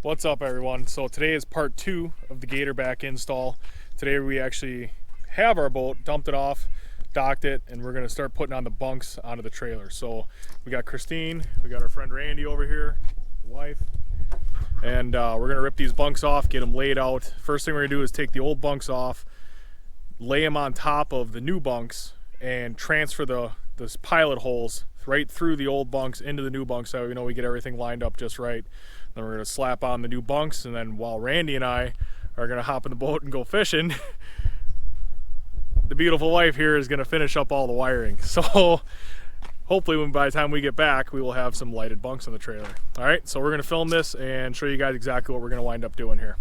What's up, everyone? So today is part 2 of the Gatorbak install. Today we actually have our boat, dumped it off, docked it, and we're going to start putting on the bunks onto the trailer. So we got Christine, we got our friend Randy over here, wife, and we're going to rip these bunks off, get them laid out. First thing we're going to do is take the old bunks off, lay them on top of the new bunks, and transfer the pilot holes right through the old bunks into the new bunks, so we get everything lined up just right. Then we're going to slap on the new bunks, and then while Randy and I are going to hop in the boat and go fishing, the beautiful wife here is going to finish up all the wiring. So hopefully by the time we get back, we will have some lighted bunks on the trailer. All right, so we're going to film this and show you guys exactly what we're going to wind up doing here.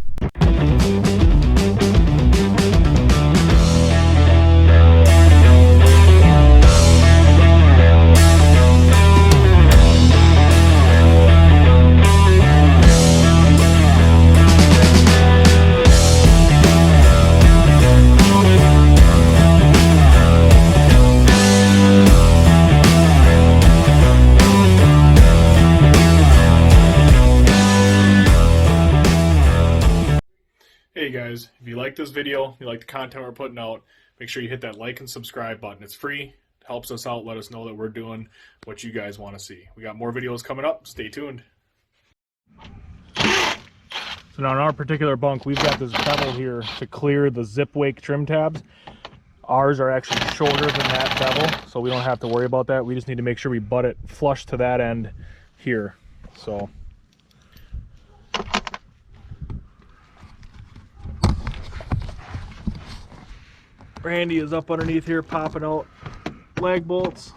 Hey guys, if you like this video, you like the content we're putting out, make sure you hit that like and subscribe button. It's free, it helps us out, let us know that we're doing what you guys want to see. We got more videos coming up, stay tuned. So now in our particular bunk, we've got this bevel here to clear the zip wake trim tabs. Ours are actually shorter than that bevel, so we don't have to worry about that. We just need to make sure we butt it flush to that end here. So Randy is up underneath here popping out lag bolts.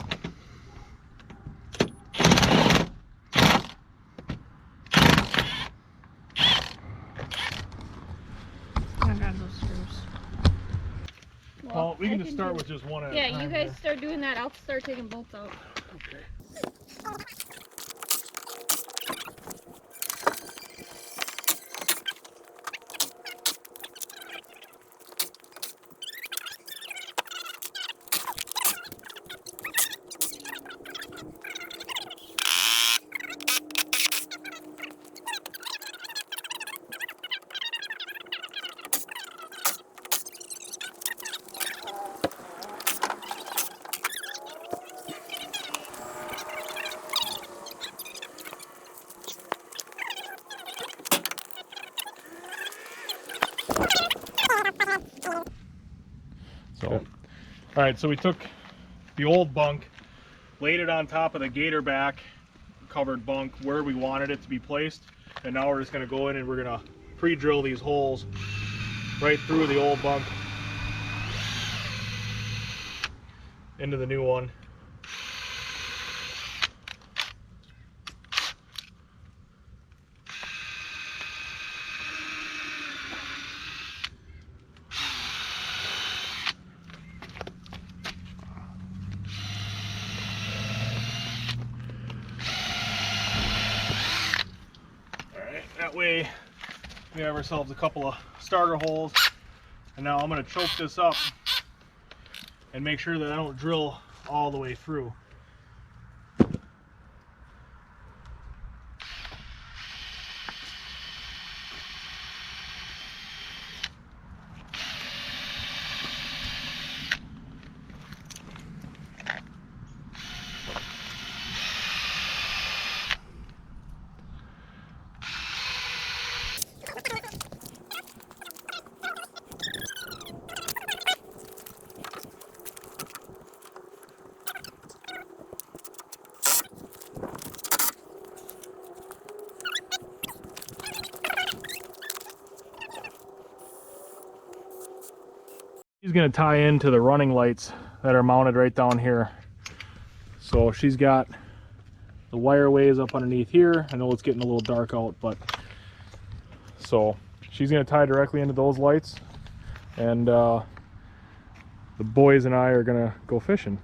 I got those screws. Well, we can just start with just one at a time. Yeah, you guys start doing that. I'll start taking bolts out. Okay. Alright, so we took the old bunk, laid it on top of the Gatorbak covered bunk where we wanted it to be placed, and now we're just going to go in and we're going to pre-drill these holes right through the old bunk into the new one. That way we have ourselves a couple of starter holes, and now I'm going to choke this up and make sure that I don't drill all the way through. She's going to tie into the running lights that are mounted right down here. So she's got the wire ways up underneath here. I know it's getting a little dark out, but so she's going to tie directly into those lights, and the boys and I are going to go fishing.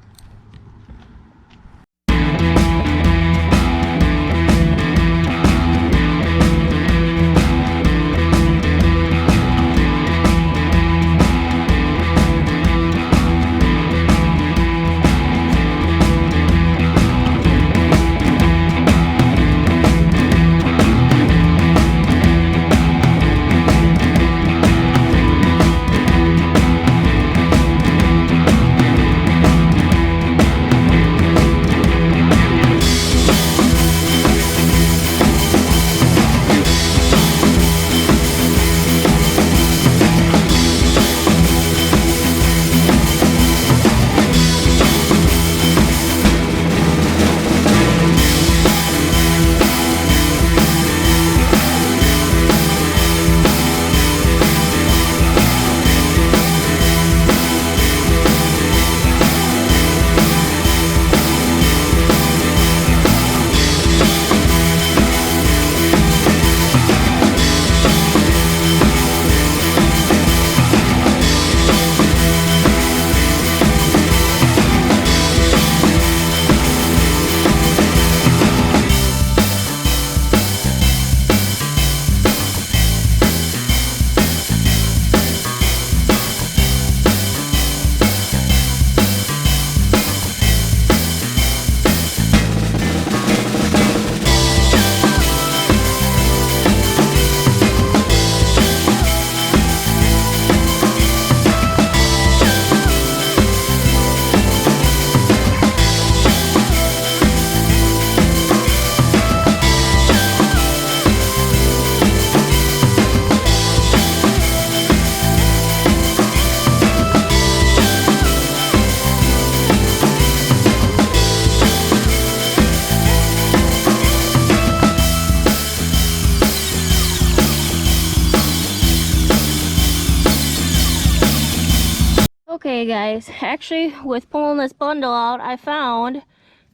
Okay guys, actually with pulling this bundle out, I found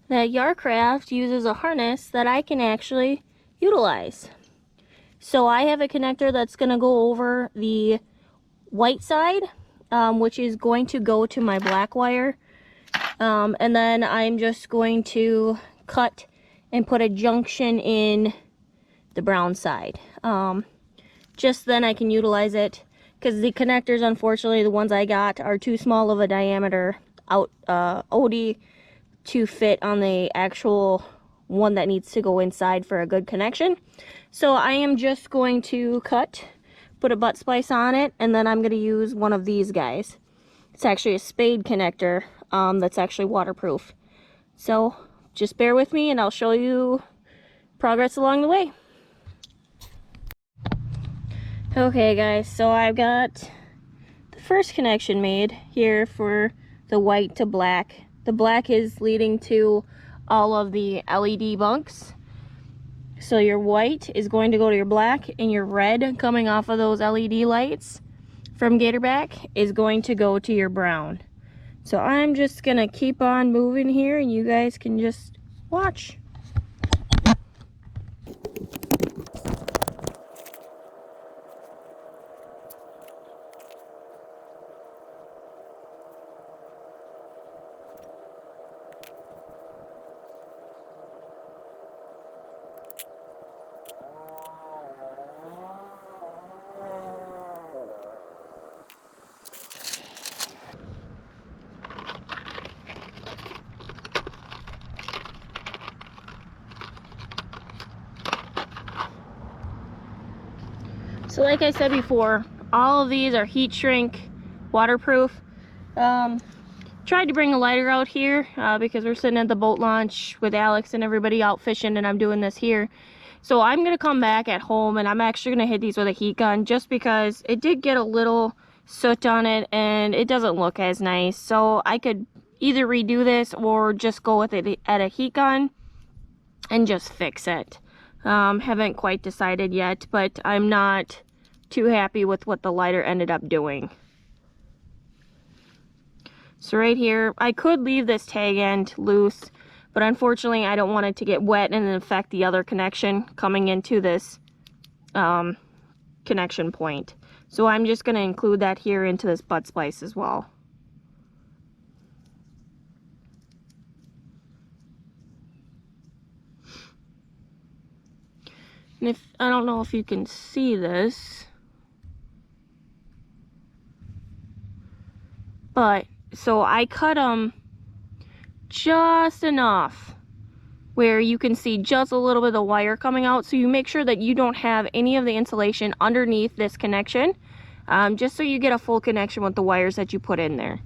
that Yarcraft uses a harness that I can actually utilize. So I have a connector that's going to go over the white side, which is going to go to my black wire. And then I'm just going to cut and put a junction in the brown side. Just then I can utilize it, because the connectors, unfortunately, the ones I got are too small of a diameter out OD to fit on the actual one that needs to go inside for a good connection. So I am just going to put a butt splice on it, and then I'm going to use one of these guys. It's actually a spade connector that's actually waterproof. So just bear with me and I'll show you progress along the way. Okay guys, so I've got the first connection made here for the white to black. The black is leading to all of the LED bunks. So your white is going to go to your black, and your red coming off of those LED lights from Gatorbak is going to go to your brown. So I'm just gonna keep on moving here and you guys can just watch. So like I said before, all of these are heat shrink, waterproof. Tried to bring a lighter out here because we're sitting at the boat launch with Alex and everybody out fishing, and I'm doing this here. So I'm going to come back at home and I'm actually going to hit these with a heat gun, just because it did get a little soot on it and it doesn't look as nice. So I could either redo this or just go with it at a heat gun and just fix it. Haven't quite decided yet, but I'm not too happy with what the lighter ended up doing. So right here, I could leave this tag end loose, but unfortunately I don't want it to get wet and affect the other connection coming into this connection point. So I'm just going to include that here into this butt splice as well. And if I don't know if you can see this, but so I cut them just enough where you can see just a little bit of the wire coming out, so you make sure that you don't have any of the insulation underneath this connection, just so you get a full connection with the wires that you put in there.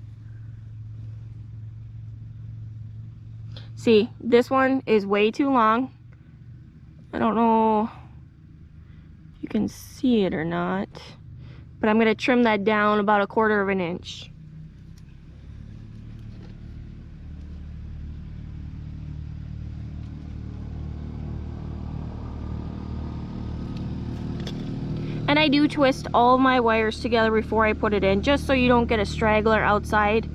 See, this one is way too long. I don't know if you can see it or not, but I'm going to trim that down about 1/4 of an inch. And I do twist all my wires together before I put it in, just so you don't get a straggler outside.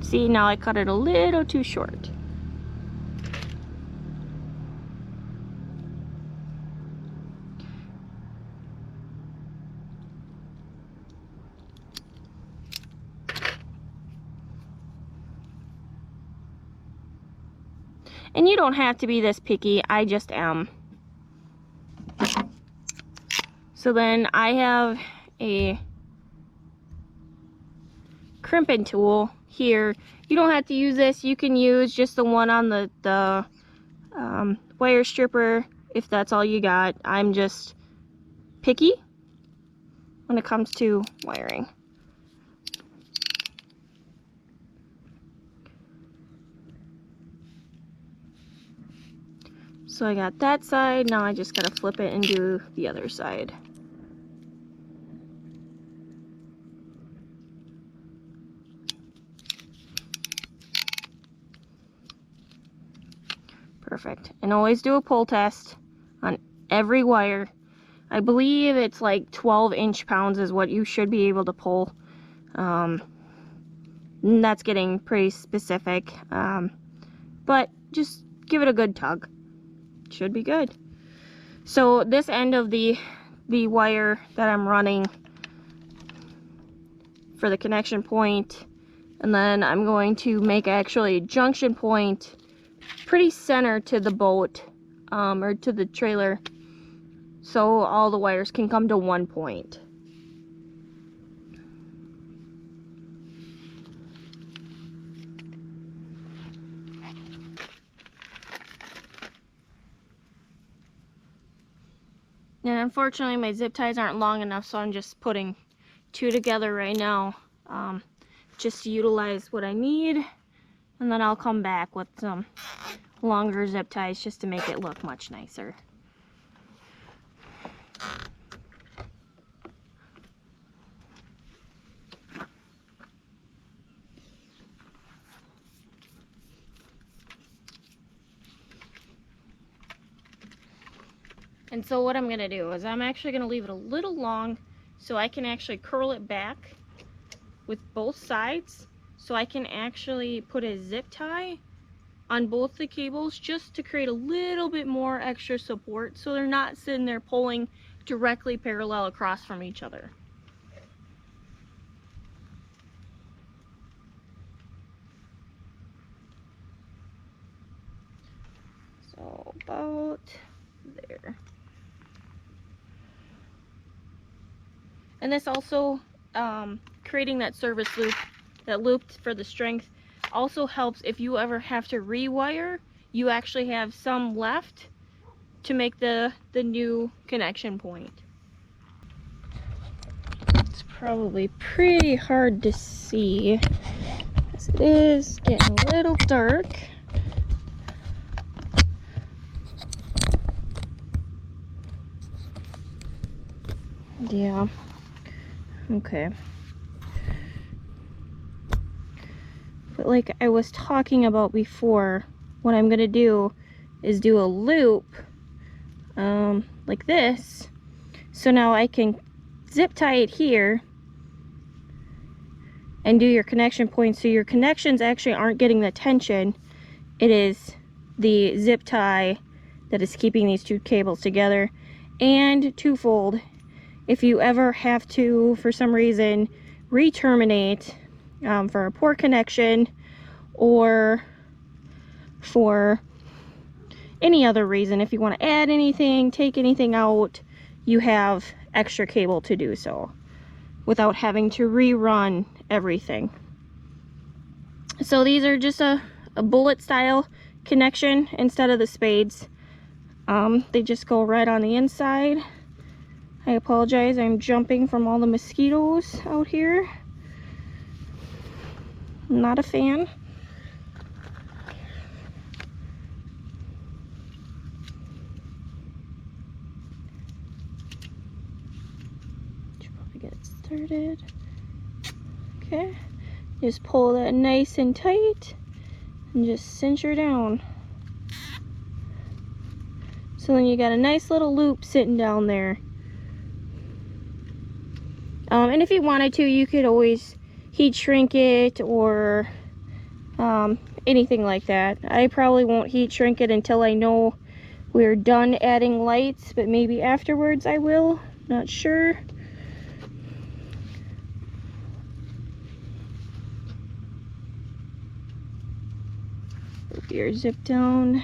See, now I cut it a little too short. And you don't have to be this picky, I just am. So then I have a crimping tool here. You don't have to use this, you can use just the one on the wire stripper if that's all you got. I'm just picky when it comes to wiring. So I got that side, now I just gotta flip it and do the other side. Perfect. And always do a pull test on every wire. I believe it's like 12 inch-pounds is what you should be able to pull And that's getting pretty specific. But just give it a good tug. Should be good. So this end of the wire that I'm running for the connection point, and then I'm going to make actually a junction point pretty center to the boat, or to the trailer, so all the wires can come to one point. And unfortunately my zip ties aren't long enough, so I'm just putting 2 together right now, just to utilize what I need, and then I'll come back with some longer zip ties just to make it look much nicer. And so what I'm gonna do is I'm actually gonna leave it a little long so I can actually curl it back with both sides, so I can actually put a zip tie on both the cables just to create a little bit more extra support so they're not sitting there pulling directly parallel across from each other. So about there. And this also, creating that service loop, that loop for the strength, also helps if you ever have to rewire, you actually have some left to make the new connection point. It's probably pretty hard to see as it is getting a little dark. Yeah. Okay. But like I was talking about before, what I'm gonna do is do a loop like this. So now I can zip tie it here and do your connection point, so your connections actually aren't getting the tension. It is the zip tie that is keeping these 2 cables together. And twofold, if you ever have to, for some reason, re-terminate for a poor connection or for any other reason, if you want to add anything, take anything out, you have extra cable to do so without having to rerun everything. So these are just a bullet style connection instead of the spades. They just go right on the inside. I apologize, I'm jumping from all the mosquitoes out here. Not a fan. Should probably get it started. Okay, just pull that nice and tight and just cinch her down. So then you got a nice little loop sitting down there. And if you wanted to, you could always heat shrink it or anything like that. I probably won't heat shrink it until I know we're done adding lights, but maybe afterwards I will, not sure. Loop your zip down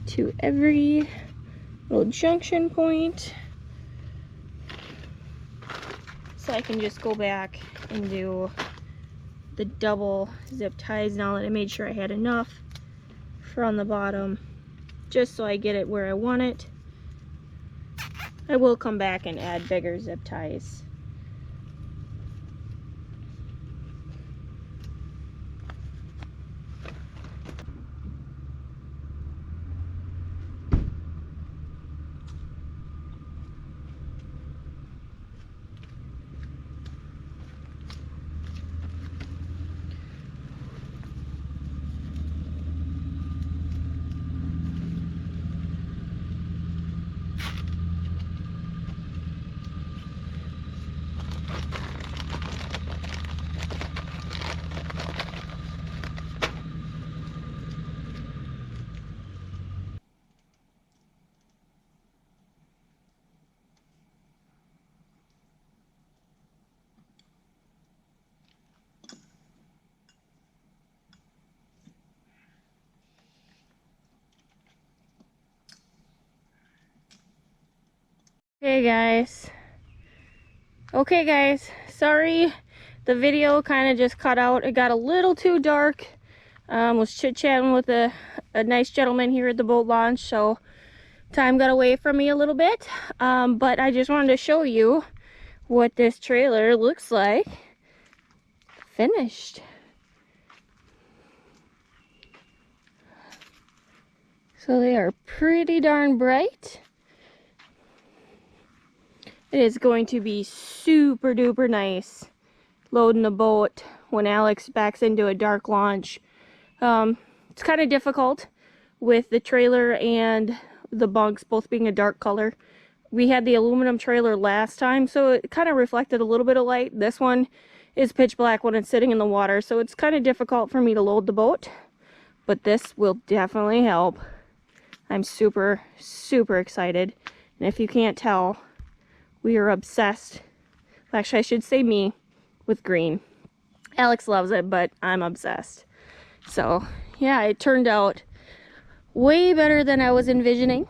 to every little junction point. So I can just go back and do the double zip ties now that I made sure I had enough for on the bottom, just so I get it where I want it. I will come back and add bigger zip ties. Okay guys, sorry the video kind of just cut out. It got a little too dark. Was chit-chatting with a nice gentleman here at the boat launch, so time got away from me a little bit. But I just wanted to show you what this trailer looks like finished. So they are pretty darn bright. It is going to be super duper nice loading the boat when Alex backs into a dark launch. It's kind of difficult with the trailer and the bunks both being a dark color. We had the aluminum trailer last time, so it kind of reflected a little bit of light. This one is pitch black when it's sitting in the water, so it's kind of difficult for me to load the boat, but this will definitely help. I'm super excited, and if you can't tell, we are obsessed, actually I should say me, with green. Alex loves it, but I'm obsessed. So yeah, it turned out way better than I was envisioning.